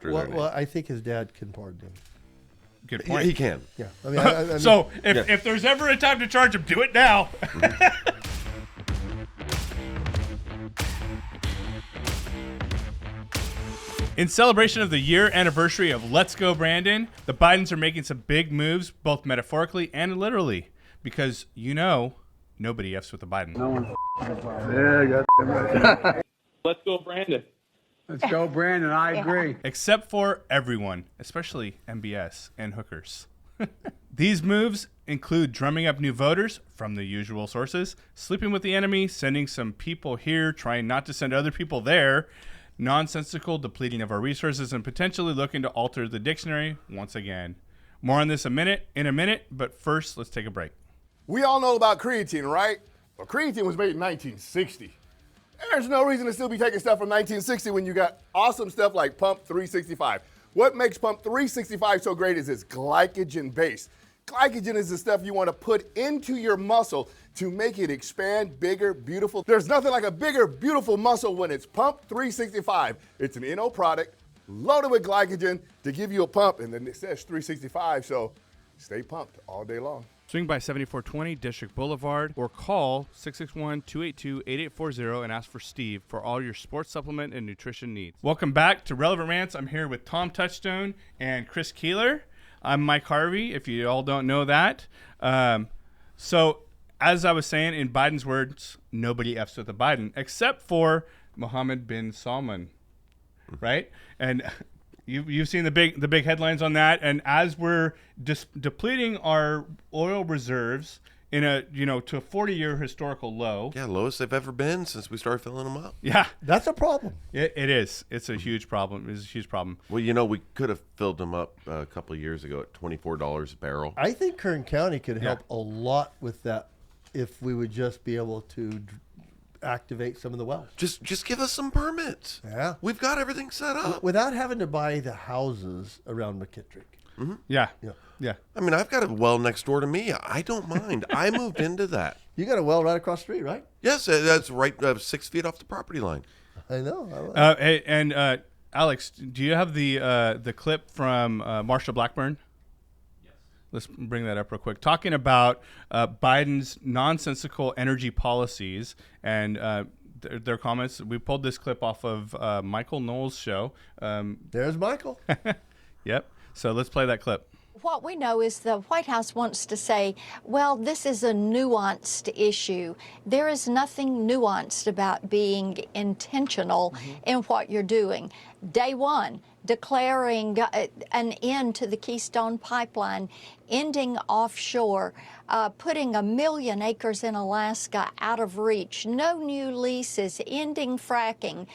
Well, I think his dad can pardon him. Good point. He can. Yeah. I mean, so if there's ever a time to charge him, do it now. In celebration of the year anniversary of Let's Go Brandon, the Bidens are making some big moves, both metaphorically and literally, because nobody F's with the Biden. No one. Yeah, right. Let's go, Brandon. Let's go, Brandon. I agree. Except for everyone, especially MBS and hookers. These moves include drumming up new voters from the usual sources, sleeping with the enemy, sending some people here, trying not to send other people there, nonsensical depleting of our resources, and potentially looking to alter the dictionary once again. More on this in a minute, but first, let's take a break. We all know about creatine, right? Well, creatine was made in 1960. There's no reason to still be taking stuff from 1960 when you got awesome stuff like Pump 365. What makes Pump 365 so great is it's glycogen based. Glycogen is the stuff you want to put into your muscle to make it expand bigger, beautiful. There's nothing like a bigger, beautiful muscle when it's Pump 365. It's an NO product loaded with glycogen to give you a pump, and then it says 365, so stay pumped all day long. Swing by 7420 District Boulevard or call 661-282-8840 and ask for Steve for all your sports supplement and nutrition needs. Welcome back to Relevant Rants. I'm here with Tom Touchstone and Chris Keeler. I'm Mike Harvey, if you all don't know that. So, as I was saying, in Biden's words, nobody F's with the Biden, except for Mohammed bin Salman, right? And you've seen the big headlines on that. And as we're depleting our oil reserves in to a 40-year historical low. Yeah, lowest they've ever been since we started filling them up. Yeah. That's a problem. It is. It's a huge problem. It's a huge problem. Well, we could have filled them up a couple of years ago at $24 a barrel. I think Kern County could help a lot with that if we would just be able to activate some of the wells. Just give us some permits. Yeah. We've got everything set up. Without having to buy the houses around McKittrick. Mm-hmm. Yeah. I mean, I've got a well next door to me. I don't mind. I moved into that. You got a well right across the street, right? Yes, that's right 6 feet off the property line. I know. Hey, and Alex, do you have the clip from Marsha Blackburn? Yes. Let's bring that up real quick. Talking about Biden's nonsensical energy policies and their comments. We pulled this clip off of Michael Knowles' show. There's Michael. Yep. So let's play that clip. What we know is the White House wants to say, well, this is a nuanced issue. There is nothing nuanced about being intentional in what you're doing. Day one, declaring an end to the Keystone Pipeline, ending offshore, putting 1 million acres in Alaska out of reach, no new leases, ending fracking,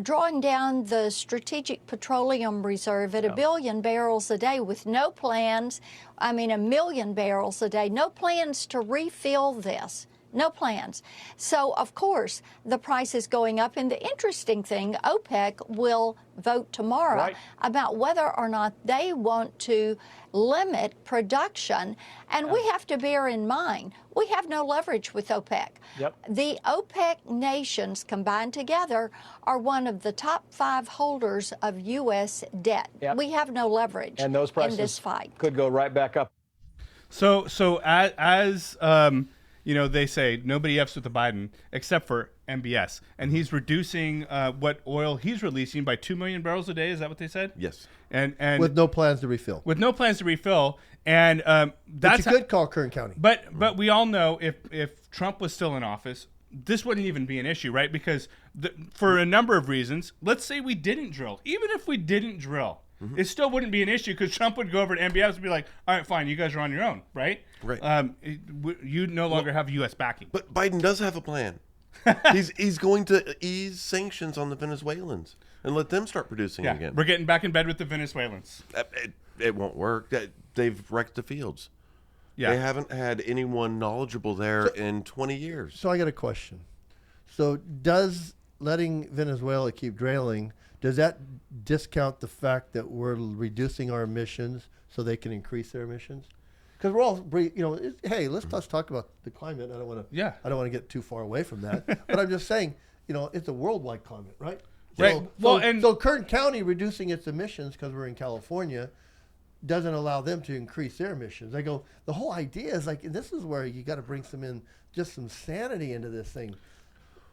drawing down the Strategic Petroleum Reserve at 1 billion barrels a day with no plans, 1 million barrels a day, no plans to refill this. No plans. So, of course, the price is going up. And the interesting thing, OPEC will vote tomorrow about whether or not they want to limit production. And we have to bear in mind, we have no leverage with OPEC. The OPEC nations combined together are one of the top 5 holders of U.S. debt. We have no leverage and those prices in this fight. Could go right back up. So as they say nobody F's with the Biden except for MBS, and he's reducing what oil he's releasing by 2 million barrels a day. Is that what they said? Yes. And with no plans to refill. With no plans to refill, and that's a good call, Kern County. But we all know if Trump was still in office, this wouldn't even be an issue, right? Because for a number of reasons, let's say we didn't drill. Even if we didn't drill. Mm-hmm. It still wouldn't be an issue because Trump would go over to MBS and be like, all right, fine, you guys are on your own, right? Right. You no longer have U.S. backing. But Biden does have a plan. He's going to ease sanctions on the Venezuelans and let them start producing again. We're getting back in bed with the Venezuelans. It won't work. They've wrecked the fields. Yeah. They haven't had anyone knowledgeable there in 20 years. So I got a question. So does letting Venezuela keep drilling, does that discount the fact that we're reducing our emissions so they can increase their emissions? Because we're all, hey, let's talk about the climate. I don't want to get too far away from that. But I'm just saying, it's a worldwide climate, right? Right. So Kern County reducing its emissions because we're in California doesn't allow them to increase their emissions. I go, the whole idea is like, and this is where you got to bring some sanity into this thing.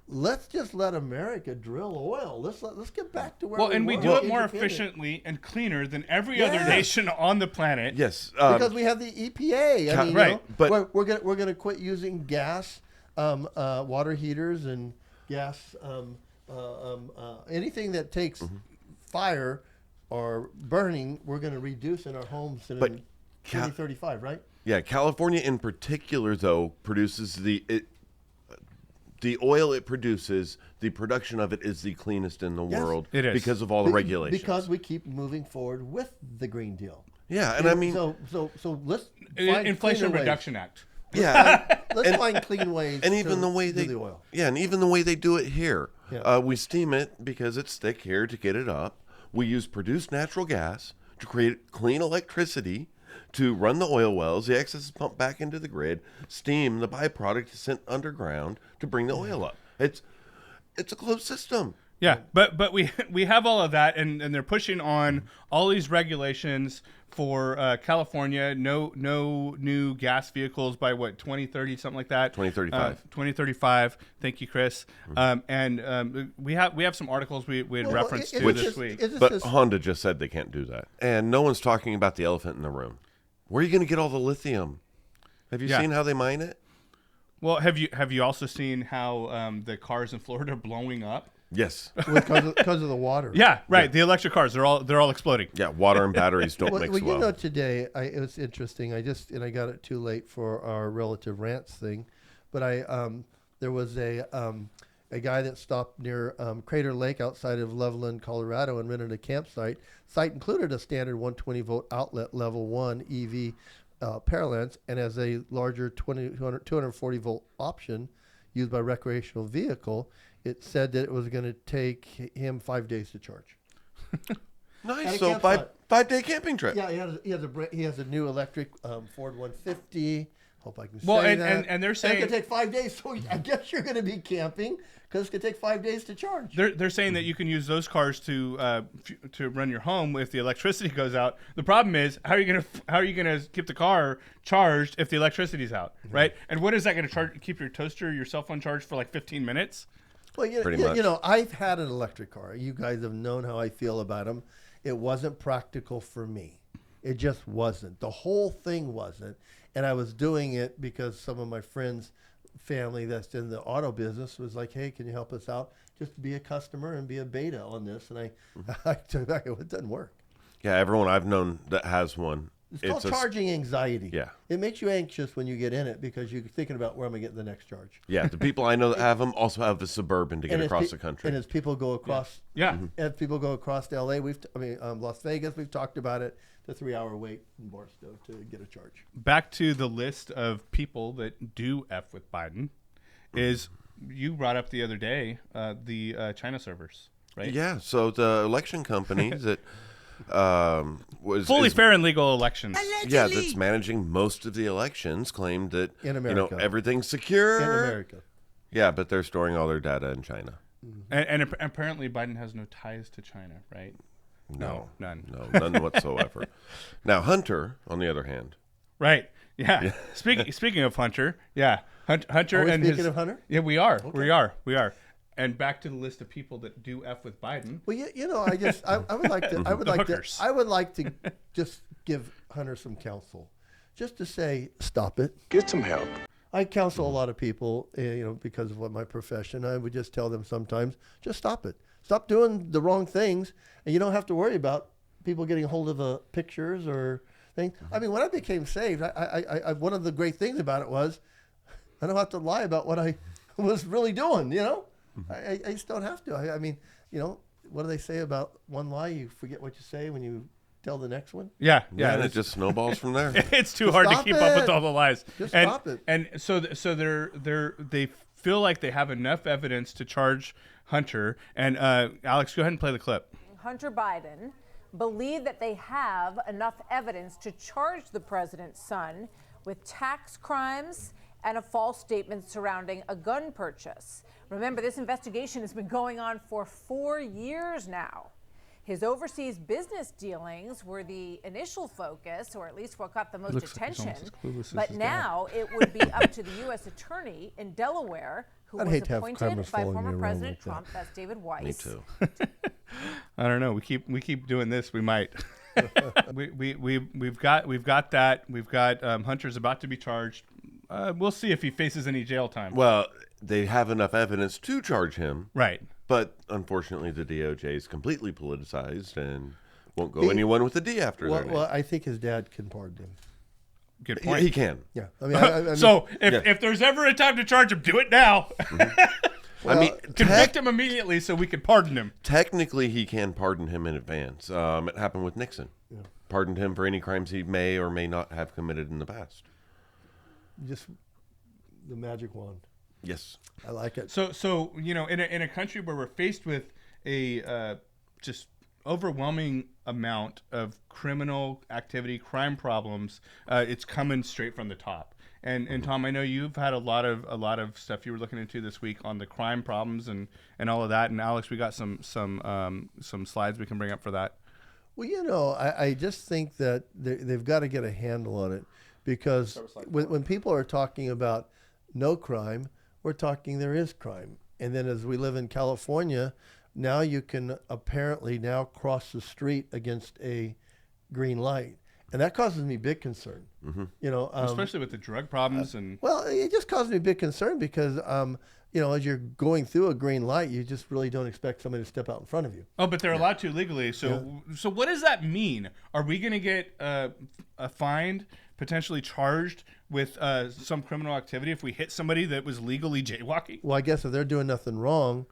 Let's just let America drill oil. Let's get back to where we were. And we do it more efficiently and cleaner than every other nation on the planet. Yes, because we have the EPA. I mean, right. But we're gonna quit using gas, water heaters, and gas, anything that takes fire or burning. We're gonna reduce in our homes in 2035, right? Yeah, California in particular, though, produces the oil it produces, the production of it is the cleanest in the world. It is. Because of all the regulations. Because we keep moving forward with the Green Deal. Yeah, and I mean... So let's find Inflation Reduction Act. Yeah. Let's find clean ways and even the way they do the oil. Yeah, and even the way they do it here. Yeah. We steam it because it's thick here to get it up. We use produced natural gas to create clean electricity to run the oil wells. The excess is pumped back into the grid. Steam, the byproduct, is sent underground to bring the oil up. It's a closed system. Yeah, but we have all of that, and they're pushing on all these regulations for California. No new gas vehicles by 2030, something like that. 2035. 2035. Thank you, Chris. We have some articles we had referenced to this week. But Honda just said they can't do that, and no one's talking about the elephant in the room. Where are you going to get all the lithium? Have you seen how they mine it? Well, have you also seen how the cars in Florida are blowing up? Yes. Because of the water. Yeah, right. Yeah. The electric cars, they're all exploding. Yeah, water and batteries don't mix well. You know, today it was interesting. I got it too late for our relative rants thing, but there was a guy that stopped near Crater Lake outside of Loveland, Colorado, and rented a campsite. Site included a standard 120-volt outlet level 1 EV Paralance, and as a larger 240-volt option used by recreational vehicle. It said that it was going to take him 5 days to charge. Nice. So 5-day camping trip. Yeah, he has a new electric Ford 150. Hope I can say that. And they're saying it's going to take 5 days. So I guess you're going to be camping because it's going to take 5 days to charge. They're saying that you can use those cars to run your home if the electricity goes out. The problem is how are you going to keep the car charged if the electricity's out, right? And what is that going to keep your toaster, your cell phone charged for like 15 minutes? Well, you know, I've had an electric car. You guys have known how I feel about them. It wasn't practical for me. It just wasn't. The whole thing wasn't. And I was doing it because some of my friends' family that's in the auto business was like, hey, can you help us out? Just be a customer and be a beta on this. And I took back, it doesn't work. Yeah, everyone I've known that has one. It's called charging anxiety. Yeah. It makes you anxious when you get in it because you're thinking about where am I getting the next charge. Yeah, the people I know that have them also have the Suburban to get across the country. And as people go across, as people go across to LA, Las Vegas, we've talked about it, the 3-hour wait in Barstow to get a charge. Back to the list of people that do F with Biden is you brought up the other day the China servers, right? Yeah, so the election company that was fully fair and legal elections. Yeah, that's managing most of the elections claimed that in America, everything's secure in America. Yeah, but they're storing all their data in China. And apparently Biden has no ties to China, right? No, none. No, none whatsoever. Now Hunter, on the other hand, right? Yeah. Speaking of Hunter, Hunter are we and speaking of Hunter. Yeah, we are. Okay. We are. And back to the list of people that do F with Biden. Well, I would like to just give Hunter some counsel, just to say, stop it. Get some help. I counsel a lot of people, because of what my profession. I would just tell them sometimes, just stop it. Stop doing the wrong things, and you don't have to worry about people getting a hold of pictures or things. I mean, when I became saved, I one of the great things about it was I don't have to lie about what I was really doing, I just don't have to. I mean, what do they say about one lie? You forget what you say when you tell the next one. Yeah. And it just snowballs from there. It's too hard to keep up with all the lies. Just stop it. And so they feel like they have enough evidence to charge Hunter. And Alex, go ahead and play the clip. Hunter Biden believe that they have enough evidence to charge the president's son with tax crimes and a false statement surrounding a gun purchase. Remember, this investigation has been going on for 4 years now. His overseas business dealings were the initial focus, or at least what got the most attention. But now it would be up to the U.S. attorney in Delaware, who was appointed by former President Trump. That's David Weiss. Me too. I don't know. We keep doing this. We might. we've got that. We've got Hunter's about to be charged. We'll see if he faces any jail time. Well, they have enough evidence to charge him. Right. But unfortunately, the DOJ is completely politicized and won't go anyone with a D after their name. Well, I think his dad can pardon him. Good Yeah, point. he can. Yeah. I mean, I mean, so if there's ever a time to charge him, do it now. I mean, Convict him immediately so we can pardon him. technically, he can pardon him in advance. It happened with Nixon. Yeah. Pardoned him for any crimes he may or may not have committed in the past. just the magic wand. Yes. I like it. So in a country where we're faced with a just overwhelming amount of criminal activity, crime problems, it's coming straight from the top. And Tom, I know you've had a lot of stuff you were looking into this week on the crime problems and all of that. And Alex, we got some slides we can bring up for that. Well, I just think that they've got to get a handle on it, because when people are talking about no crime, we're talking there is crime. And then as we live in California, now you can apparently now cross the street against a green light. And that causes me big concern. Mm-hmm. Especially with the drug problems well, it just causes me big concern because, as you're going through a green light, you just really don't expect somebody to step out in front of you. Oh, but they're allowed to legally. So what does that mean? Are we going to get fined, potentially charged with some criminal activity if we hit somebody that was legally jaywalking? Well, I guess if they're doing nothing wrong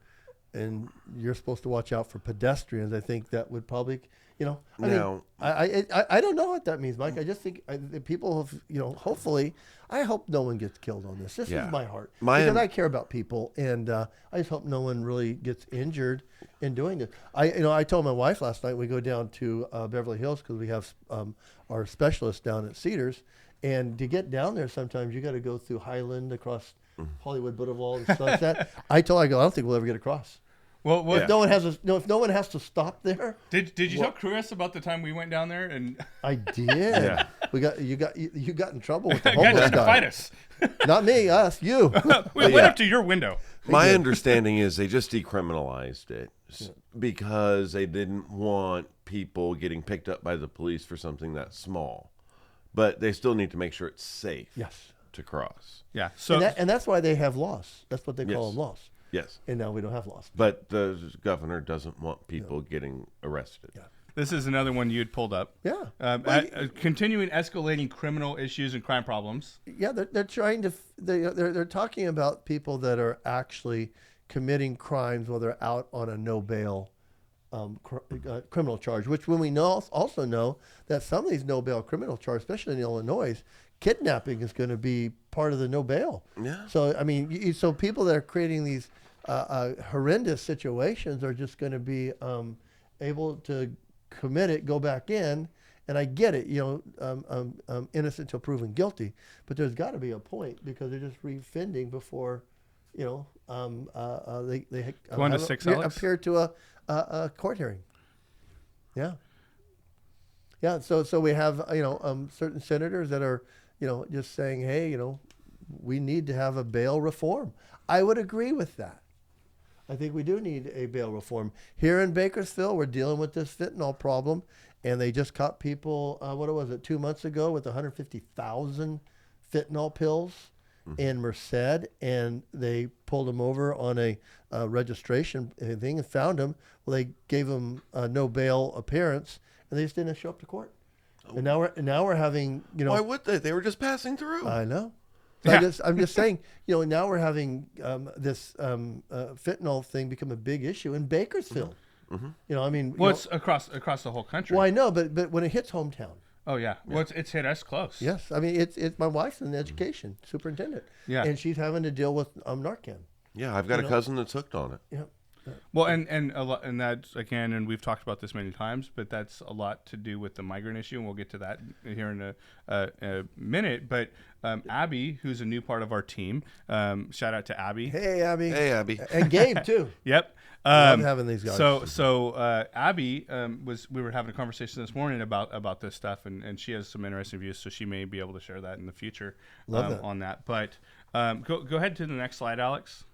and you're supposed to watch out for pedestrians, I think that would probably, I don't know what that means, Mike. I just think that people have, hopefully, I hope no one gets killed on this. This is my heart. Because I care about people, and I just hope no one really gets injured in doing this. I told my wife last night, we go down to Beverly Hills because we have our specialist down at Cedars, and to get down there sometimes you got to go through Highland across Hollywood Boulevard and Sunset. I don't think we'll ever get across. Well, if no one has to stop there. Did you tell Chris about the time we went down there and I did. Yeah. You got in trouble with the guy homeless tried to guy. fight us. Not me, us, you. We went up to your window. My understanding is they just decriminalized it because they didn't want people getting picked up by the police for something that small. But they still need to make sure it's safe to cross. Yeah. So and that's why they have laws. That's what they call them, laws. Yes. And now we don't have laws. But the governor doesn't want people getting arrested. Yeah. This is another one you'd pulled up. Yeah. Continuing escalating criminal issues and crime problems. Yeah, they're trying to. They're talking about people that are actually committing crimes while they're out on a no bail criminal charge. Which, when we also know that some of these no bail criminal charges, especially in Illinois, kidnapping is going to be part of the no bail. Yeah. So I mean, so people that are creating these horrendous situations are just going to be able to commit it, go back in, and I get it, innocent till proven guilty, but there's got to be a point because they're just refinding before, they go into 6, Alex? appear to a court hearing. Yeah. Yeah. So we have certain senators that are just saying, hey, we need to have a bail reform. I would agree with that. I think we do need a bail reform. Here in Bakersfield, we're dealing with this fentanyl problem, and they just caught people, 2 months ago with 150,000 fentanyl pills in Merced, and they pulled them over on a registration thing and found them. Well, they gave them no bail appearance, and they just didn't show up to court. And now we're having, Why would they? They were just passing through. I know. So I'm just saying, now we're having this fentanyl thing become a big issue in Bakersfield. Mm-hmm. It's across the whole country. Well, I know, but when it hits hometown. Oh yeah. Well, it's hit us close. Yes, I mean it's my wife's an education superintendent. Yeah. And she's having to deal with Narcan. Yeah, I've got a cousin that's hooked on it. Yeah. Well, and a lot, and that's again, and we've talked about this many times, but that's a lot to do with the migrant issue, and we'll get to that here in a minute. But Abby, who's a new part of our team, shout out to Abby. Hey, Abby. Hey, Abby. And Gabe, too. Yep. Love having these guys. So Abby we were having a conversation this morning about this stuff, and she has some interesting views, so she may be able to share that in the future on that. But go ahead to the next slide, Alex.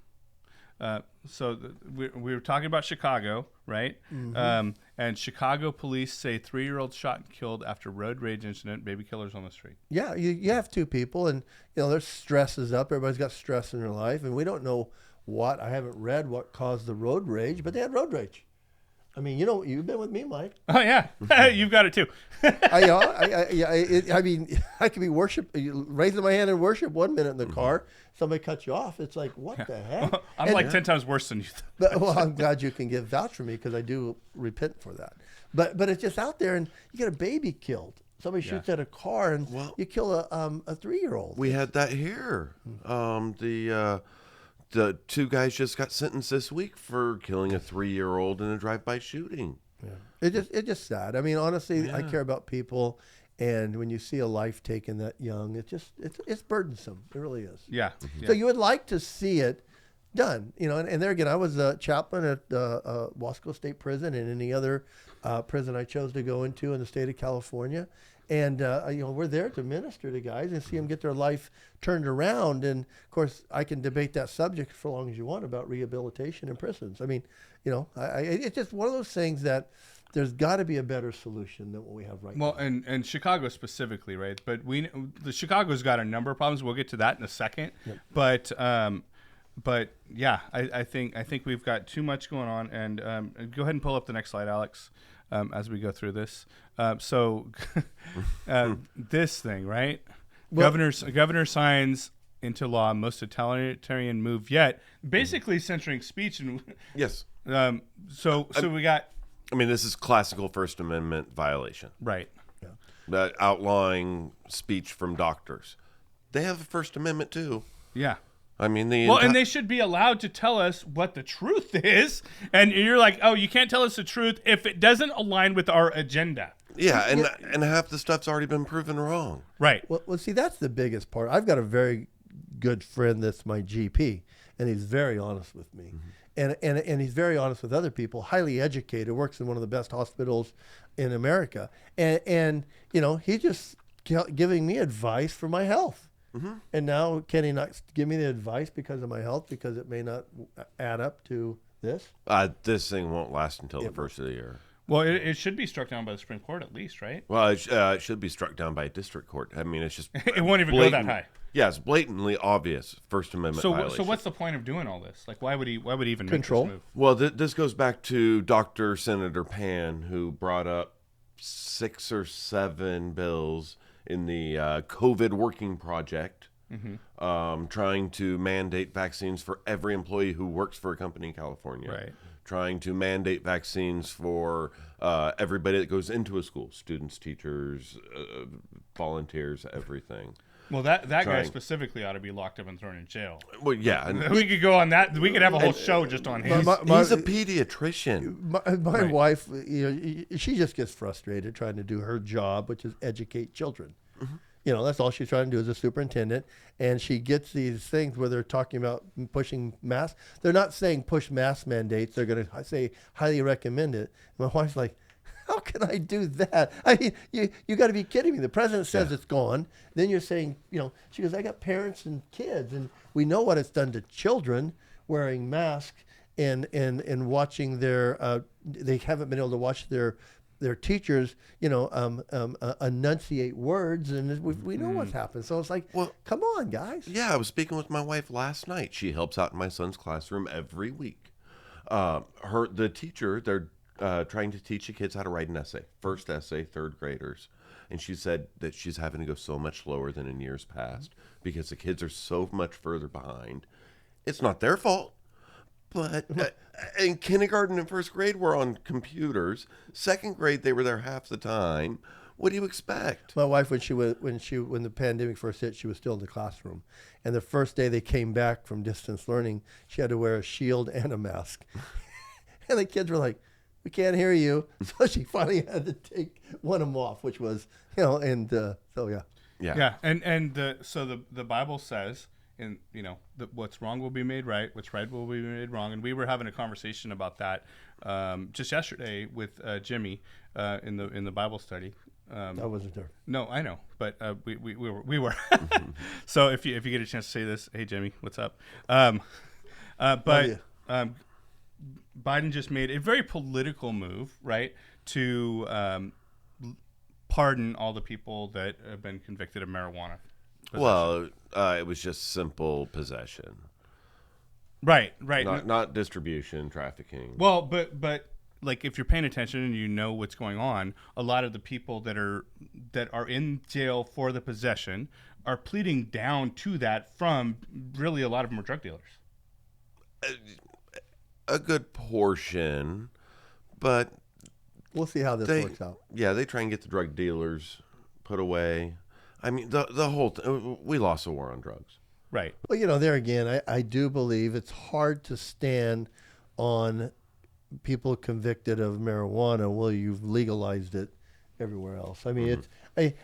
We were talking about Chicago, right? Mm-hmm. And Chicago police say 3-year-old shot and killed after road rage incident. Baby killers on the street. Yeah, you have 2 people, and their stress is up. Everybody's got stress in their life, and we don't know what. I haven't read what caused the road rage, but they had road rage. I mean, you've been with me, Mike. Oh yeah, you've got it too. I mean, I could be raising my hand in worship 1 minute in the car. Somebody cuts you off. It's like, what the heck? I'm like 10 times worse than you. Well, I'm glad you can vouch for me because I do repent for that. But it's just out there, and you get a baby killed. Somebody shoots at a car, and you kill a 3-year-old. We had that here. The 2 guys just got sentenced this week for killing a 3-year-old in a drive-by shooting. Yeah. It's just sad. I mean, honestly, I care about people, and when you see a life taken that young, it's burdensome. It really is. Yeah. So you would like to see it done, and there again, I was a chaplain at Wasco State Prison and any other prison I chose to go into in the state of California. And, we're there to minister to guys and see them get their life turned around. And, of course, I can debate that subject for as long as you want about rehabilitation in prisons. I mean, it's just one of those things that there's got to be a better solution than what we have right now. Well, and Chicago specifically, right? But the Chicago's got a number of problems. We'll get to that in a second. Yep. But yeah, I think we've got too much going on. And go ahead and pull up the next slide, Alex. As we go through this. This thing, right? Well, governor signs into law most totalitarian move yet, basically censoring speech. And yes. So we got. I mean, this is classical First Amendment violation. Right. Yeah. That outlawing speech from doctors. They have a First Amendment too. Yeah. I mean, and they should be allowed to tell us what the truth is. And you're like, oh, you can't tell us the truth if it doesn't align with our agenda. Yeah, and half the stuff's already been proven wrong. Right. Well, see, that's the biggest part. I've got a very good friend that's my GP, and he's very honest with me. Mm-hmm. And he's very honest with other people, highly educated, works in one of the best hospitals in America. And he's just giving me advice for my health. Mm-hmm. And now, can he not give me the advice because of my health, because it may not add up to this? This thing won't last until the first of the year. Well, it should be struck down by the Supreme Court at least, right? Well, it should be struck down by a district court. I mean, it's just it won't even go that high. Yeah, it's blatantly obvious First Amendment violation. So what's the point of doing all this? Like, why would he even control? Make this move? Well, this goes back to Dr. Senator Pan, who brought up 6 or 7 bills in the COVID working project, trying to mandate vaccines for every employee who works for a company in California. Right. Trying to mandate vaccines for everybody that goes into a school, students, teachers, volunteers, everything. Well, that guy specifically ought to be locked up and thrown in jail. Well, yeah. And we could go on that. We could have a whole show just on him. He's a pediatrician. My wife, she just gets frustrated trying to do her job, which is educate children. Mm-hmm. That's all she's trying to do as a superintendent. And she gets these things where they're talking about pushing masks. They're not saying push mask mandates. They're going to say highly recommend it. My wife's like, how can I do that? I mean, you got to be kidding me. The president says it's gone. Then you're saying, she goes, I got parents and kids, and we know what it's done to children wearing masks and watching they haven't been able to watch their teachers, enunciate words, and we know what's happened. So it's like, well, come on, guys. Yeah, I was speaking with my wife last night. She helps out in my son's classroom every week. The teacher, they're trying to teach the kids how to write an essay, first essay, 3rd graders. And she said that she's having to go so much slower than in years past because the kids are so much further behind. It's not their fault. But in kindergarten and 1st grade, we're on computers. 2nd grade, they were there half the time. What do you expect? My wife, when the pandemic first hit, she was still in the classroom. And the first day they came back from distance learning, she had to wear a shield and a mask. And the kids were like, we can't hear you. So she finally had to take one of them off, which was, and so yeah. Yeah, and the Bible says, what's wrong will be made right, what's right will be made wrong, and we were having a conversation about that just yesterday with Jimmy in the Bible study. I wasn't there. No, I know, but we were. So if you get a chance to say this, hey Jimmy, what's up? But Biden just made a very political move, right, to pardon all the people that have been convicted of marijuana possession. Well, it was just simple possession. Right. Not distribution, trafficking. Well, but like if you're paying attention and you know what's going on, a lot of the people that are in jail for the possession are pleading down to that from really a lot of them are drug dealers. A good portion, but we'll see how this works out. Yeah, they try and get the drug dealers put away. I mean, the whole we lost a war on drugs. Right. Well, there again, I do believe it's hard to stand on people convicted of marijuana. Well, you've legalized it everywhere else. I mean, but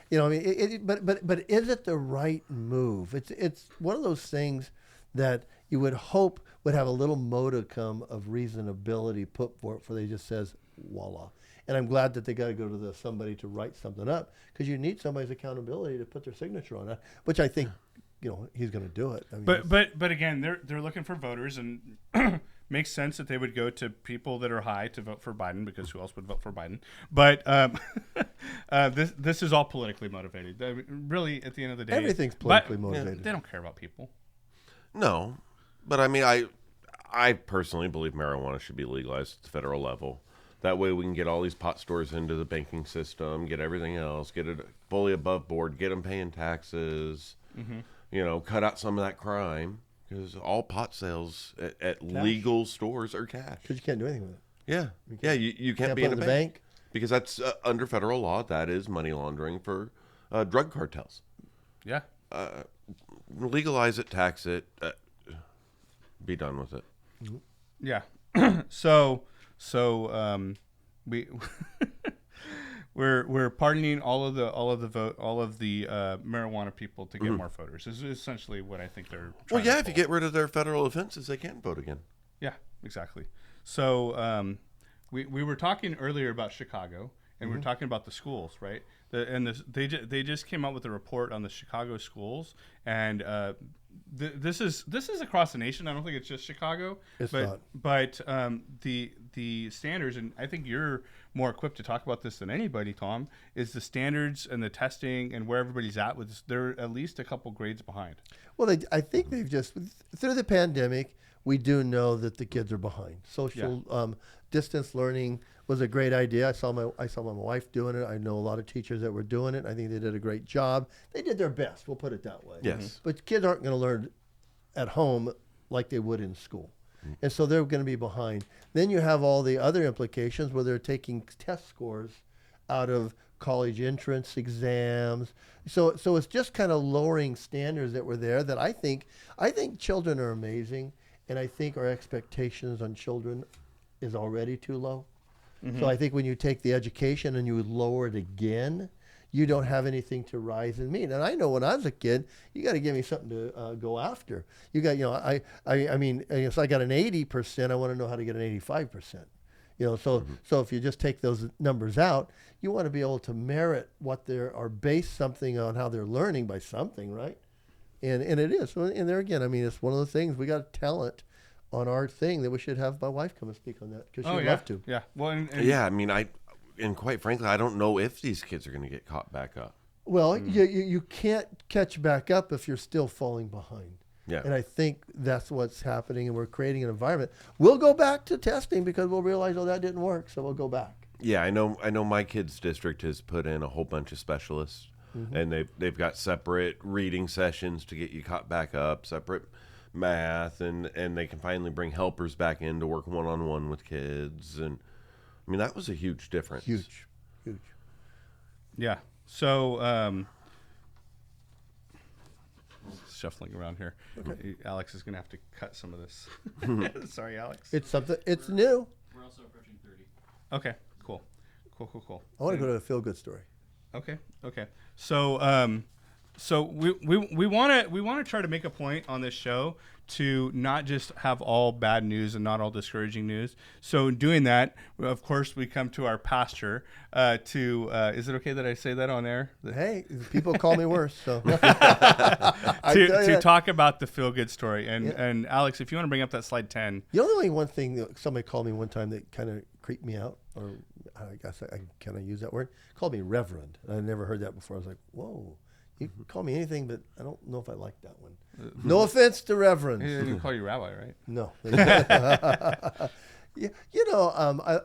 is it the right move? It's one of those things that you would hope would have a little modicum of reasonability put for it, for they just says, voila. And I'm glad that they got to go to somebody to write something up, because you need somebody's accountability to put their signature on it, which I think, he's going to do it. I mean, but again, they're looking for voters, and makes sense that they would go to people that are high to vote for Biden, because who else would vote for Biden? But this is all politically motivated. Really, at the end of the day, everything's politically motivated. They don't care about people. No, but I mean, I personally believe marijuana should be legalized at the federal level. That way we can get all these pot stores into the banking system, get everything else, get it fully above board, get them paying taxes, cut out some of that crime, because all pot sales at legal stores are cash. Because you can't do anything with it. Yeah. You can't be in a bank. Because that's under federal law. That is money laundering for drug cartels. Yeah. Legalize it, tax it, be done with it. Yeah. So we're pardoning all of the marijuana people to get more voters. This is essentially what I think they're trying to if you get rid of their federal offenses, they can't vote again. Yeah, exactly. So we were talking earlier about Chicago, and we're talking about the schools, right? They just came out with a report on the Chicago schools, and this is across the nation. I don't think it's just Chicago. It's not. But the standards, and I think you're more equipped to talk about this than anybody, Tom, is the standards and the testing and where everybody's at with this. They're at least a couple grades behind. Well, I think they've just, through the pandemic, we do know that the kids are behind. Social distance learning was a great idea. I saw my wife doing it. I know a lot of teachers that were doing it. I think they did a great job. They did their best. We'll put it that way. Yes. But kids aren't going to learn at home like they would in school. And so they're going to be behind. Then you have all the other implications where they're taking test scores out of college entrance exams. So it's just kind of lowering standards that were there that I think children are amazing, and I think our expectations on children is already too low. So I think when you take the education and you lower it again, you don't have anything to rise and meet. And I know when I was a kid, you got to give me something to go after. You got, I mean, if I got an 80%, I want to know how to get an 85%. So if you just take those numbers out, you want to be able to merit what they are, based something on how they're learning by something, right? And it is. And there again, I mean, it's one of the things, we got talent on our thing that we should have my wife come and speak on that, because she'd love to. Yeah. Well, I mean, and quite frankly, I don't know if these kids are going to get caught back up. Well, you can't catch back up if you're still falling behind. Yeah. And I think that's what's happening, and we're creating an environment. We'll go back to testing because we'll realize, that didn't work, so we'll go back. Yeah, I know my kid's district has put in a whole bunch of specialists, and they've got separate reading sessions to get you caught back up, separate math, and they can finally bring helpers back in to work one-on-one with kids. And I mean, that was a huge difference. Huge. Yeah. So shuffling around here. Okay. Alex is going to have to cut some of this. Sorry, Alex. It's something. It's new. We're also approaching 30. Okay, cool. I want to go to a feel-good story. Okay. So, so we want to try to make a point on this show to not just have all bad news and not all discouraging news. So in doing that, of course, we come to our pastor is it okay that I say that on air? Hey, people call me worse, so. to talk about the feel good story. And Alex, if you want to bring up that slide 10. You know, the only one thing that somebody called me one time that kind of creeped me out, or I guess I can I use that word? Called me Reverend. I never heard that before. I was like, whoa. You can call me anything, but I don't know if I like that one. No offense to reverends. He didn't call you rabbi, right? No.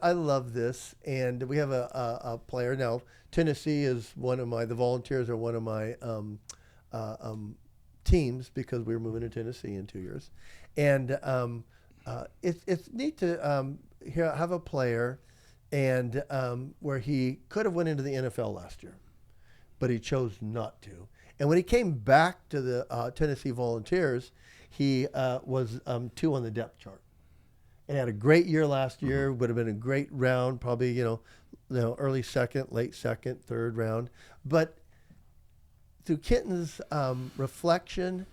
I love this, and we have a player now. Tennessee is the Volunteers are one of my teams because we're moving to Tennessee in 2 years, and it's neat to have a player, and where he could have went into the NFL last year, but he chose not to. And when he came back to the Tennessee Volunteers, he was 2 on the depth chart, and had a great year last year. Would have been a great round, probably early second, late second, third round. But through Kenton's reflection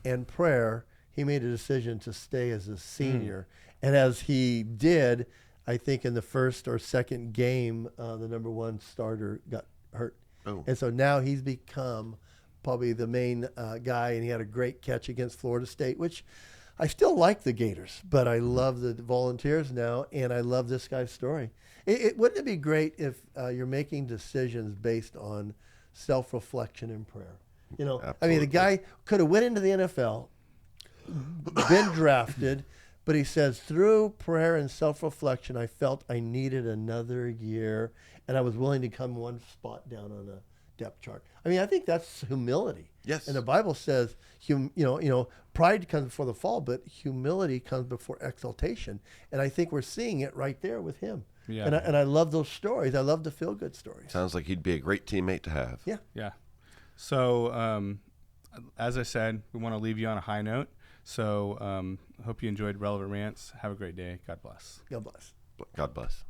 and prayer, he made a decision to stay as a senior. And as he did, I think in the first or second game, the number 1 starter got hurt. Oh. And so now he's become probably the main guy, and he had a great catch against Florida State, which I still like the Gators, but I love the Volunteers now, and I love this guy's story. Wouldn't it be great if you're making decisions based on self-reflection and prayer? Absolutely. I mean, the guy could have went into the NFL, been drafted, but he says, through prayer and self-reflection, I felt I needed another year, and I was willing to come 1 spot down on a depth chart. I mean, I think that's humility. Yes. And the Bible says, pride comes before the fall, but humility comes before exaltation. And I think we're seeing it right there with him. Yeah. And I love those stories. I love the feel-good stories. Sounds like he'd be a great teammate to have. Yeah. Yeah. So, as I said, we want to leave you on a high note. So, hope you enjoyed Relevant Rants. Have a great day. God bless. God bless. God bless.